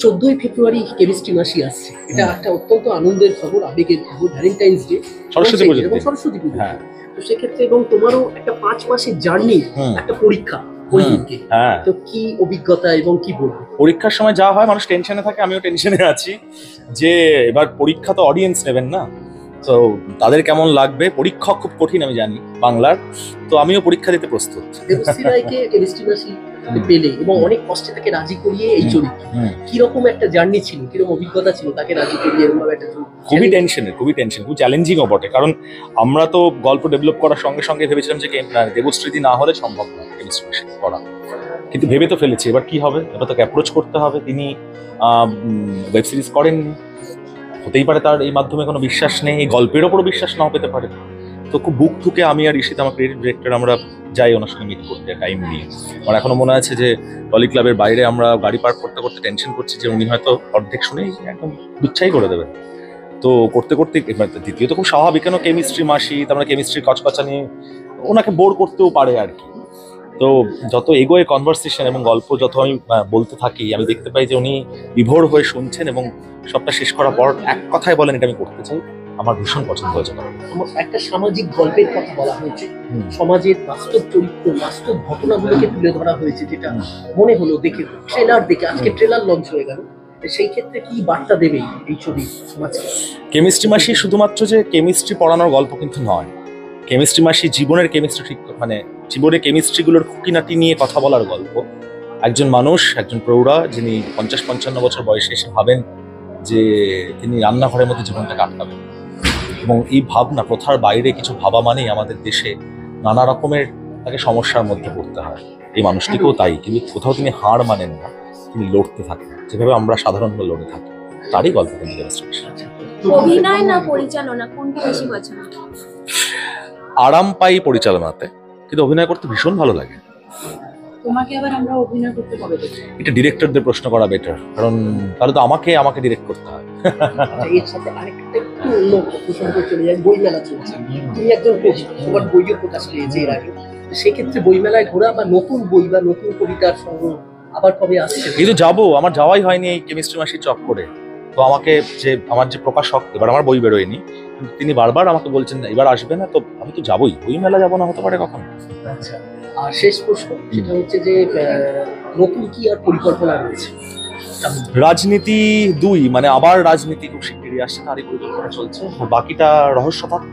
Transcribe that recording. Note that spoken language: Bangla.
14ই ফেব্রুয়ারি কেমিস্ট্রি মাসি আসছে। এটা একটা অত্যন্ত আনন্দের খবর, আবেগের খবর। ভ্যালেন্টাইন্স ডে, সরস্বতী পুজো এবং সরস্বতী পুজো। হ্যাঁ। তো সেক্ষেত্রে এবং তোমারও একটা 5 মাসের জার্নি, একটা পরীক্ষা ওই দিনকে। হ্যাঁ, তো কি অভিজ্ঞতা এবং কি বলবো? পরীক্ষার সময় যা হয় মানুষ টেনশনে থাকে, আমিও টেনশনে আছি যে এবার পরীক্ষা তো অডিয়েন্স নেবেন না, তো তাদের কেমন লাগবে। পরীক্ষা খুব কঠিন আমি জানি বাংলার, তো আমিও পরীক্ষা দিতে প্রস্তুত। দেবশ্রী রায়কে কেমিস্ট্রি মাসি পেলে এবং অনেক কষ্টে তাকে রাজি করিয়ে এই চরিত্র, কিরকম একটা জার্নি ছিল, কিরকম অভিজ্ঞতা ছিল তাকে রাজি করিয়ে এরকম একটা খুবই টেনশনের, খুবই চ্যালেঞ্জিংও বটে। কারণ আমরা তো গল্প ডেভেলপ করার সঙ্গে সঙ্গে ভেবেছিলাম যে দেবশ্রীদি না হলে সম্ভব না কেমিস্ট্রি মাসি পড়া, কিন্তু ভেবে তো ফেলেছি এবার কি হবে। এবার তাকে অ্যাপ্রোচ করতে হবে। তিনি ওয়েব সিরিজ করেননি, হতেই পারে তার এই মাধ্যমে কোনো বিশ্বাস নেই, এই গল্পের ওপরও বিশ্বাস নাও পেতে পারে। তো খুব বুক ঠুকে আমি আর ঈশিতা, আমার ক্রিয়েটিভ ডিরেক্টর, আমরা যাই ওনার সঙ্গে মিট করতে টাইম নিয়ে। আমার এখনো মনে আছে যে টলি ক্লাবের বাইরে আমরা গাড়ি পার্ক করতে করতে টেনশন করছি যে উনি হয়তো অর্ধেক শুনেই একদম বিচ্ছাই করে দেবে। তো করতে করতে এবার দ্বিতীয়ত খুব স্বাভাবিক, কেন কেমিস্ট্রি মাসি, তারপরে কেমিস্ট্রি কচকচানি, ওনাকে বোর করতেও পারে আর কি। তো যত এগোয় কনভারসেশন এবং গল্প যত আমি বলতে থাকি, আমি দেখতে পাই যে উনি বিভোর হয়ে শুনছেন এবং সবটা শেষ করার পর এক কথায় বলেন এটা আমি করতে চাই। আমার ভীষণ পছন্দ হয়েছে। একটা সামাজিক গল্পের কথা বলা হয়েছে, সমাজের বাস্তব চরিত্র, বাস্তব ঘটনাগুলোকে তুলে ধরা হয়েছে, যেটা মনে হলো দেখে, ট্রেলার দেখে, আজকে ট্রেলার লঞ্চ হয়ে গেল। সেই ক্ষেত্রে কি বার্তা দেবে এই ছবি সমাজকে? কেমিস্ট্রি মাসি শুধুমাত্র যে কেমিস্ট্রি পড়ানোর গল্প কিন্তু নয়, কেমিস্ট্রি মাসি জীবনের কেমিস্ট্রি, ঠিক মানে জীবনের কেমিস্ট্রিগুলোর খুঁটিনাটি নিয়ে কথা বলার গল্প। একজন মানুষ, একজন প্রৌঢ়া, যিনি 50-55 বছর বয়সে এসে ভাবেন যে তিনি রান্নাঘরের মধ্যে জীবনটাকে আটকাবেন, এবং এই ভাবনা, প্রথার বাইরে কিছু ভাবা মানেই আমাদের দেশে নানা রকমের তাকে সমস্যার মধ্যে পড়তে হয়। এই মানুষটিকেও তাই, কিন্তু কোথাও তিনি হার মানেন না, তিনি লড়তে থাকেন যেভাবে আমরা সাধারণত লড়ে থাকি। তারই গল্প কিন্তু অভিনয় না পরিচালনা, কোনটা বেশি পছন্দ? আরাম পাই পরিচালনাতে, কিন্তু অভিনয় করতে ভীষণ ভালো লাগে। তোমাকে আবার আমরা অভিনয় করতে কবে দেখি? এটা ডিরেক্টরদের প্রশ্ন করা বেটার, কারণ তাহলে তো আমাকে ডিরেক্ট করতে হয়। এর সাথে আরেকটা একটু অন্য প্রসঙ্গ চলে যায়, বইমেলা চলছে। তুমি একজন কবি, তোমার বইও প্রকাশ পেয়েছে এর আগে। সেক্ষেত্রে বইমেলায় ঘোরা বা নতুন বই বা নতুন কবিতার সংগ্রহ আবার কবে আসছে? কিন্তু যাবো, আমার যাওয়াই হয়নি এই কেমিস্ট্রি মাসির চক্করে। তো আমাকে যে আমার যে প্রকাশক, এবার আমার বই বেরোয়নি, কিন্তু তিনি বারবার আমাকে বলছেন এবার আসবে না, তো আমি তো যাবোই, বই মেলা যাবো না হতে পারে কখন। আচ্ছা, আর শেষ প্রশ্ন, সেটা হচ্ছে যে নতুন কি আর পরিকল্পনা রয়েছে? রাজনীতি 2, মানে আবার রাজনীতি খুব শিগগিরই আসছে, তারই পরিকল্পনা চলছে, বাকিটা রহস্য থাক।